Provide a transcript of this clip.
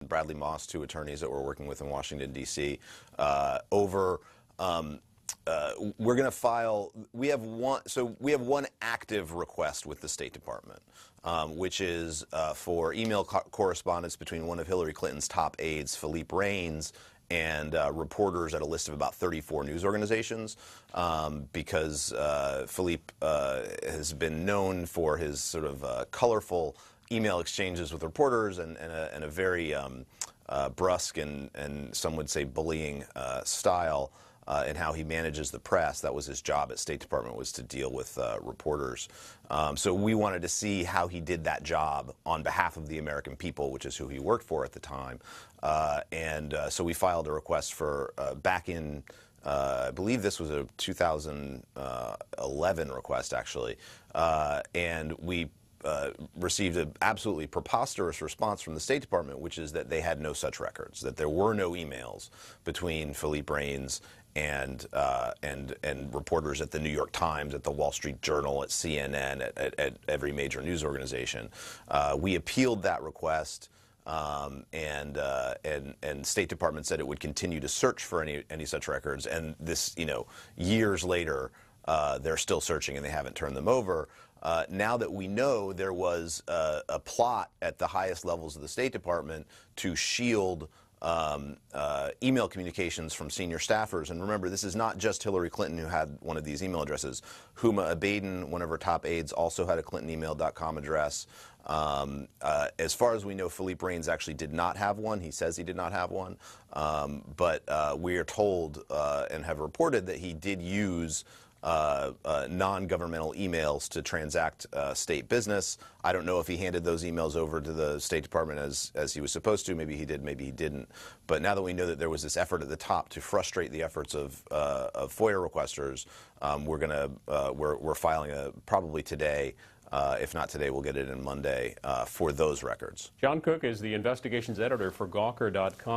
Bradley Moss, two attorneys that we're working with in Washington, D.C., we're going to file. We have one active request with the State Department, which is for email correspondence between one of Hillary Clinton's top aides, Philippe Reines, and reporters at a list of about 34 news organizations, because Philippe has been known for his sort of colorful email exchanges with reporters and a very brusque and some would say bullying style in how he manages the press. That was his job at State Department, was to deal with reporters. So we wanted to see how he did that job on behalf of the American people, which is who he worked for at the time. So we filed a request for back in, I believe this was a 2011 request, actually, and we received an absolutely preposterous response from the State Department, which is that they had no such records, that there were no emails between Philippe Reines and reporters at the New York Times, at the Wall Street Journal, at CNN, at every major news organization. We appealed that request, and State Department said it would continue to search for any such records. And this, years later, they're still searching and they haven't turned them over. Now that we know there was a plot at the highest levels of the State Department to shield email communications from senior staffers. And remember, this is not just Hillary Clinton who had one of these email addresses. Huma Abedin, one of her top aides, also had a clintonemail.com address. As far as we know, Philippe Reines actually did not have one. He says he did not have one. But we are told and have reported that he did use non-governmental emails to transact state business. I don't know if he handed those emails over to the State Department as he was supposed to. Maybe he did, maybe he didn't. But now that we know that there was this effort at the top to frustrate the efforts of FOIA requesters, we're filing probably today. If not today, we'll get it in Monday for those records. John Cook is the investigations editor for Gawker.com.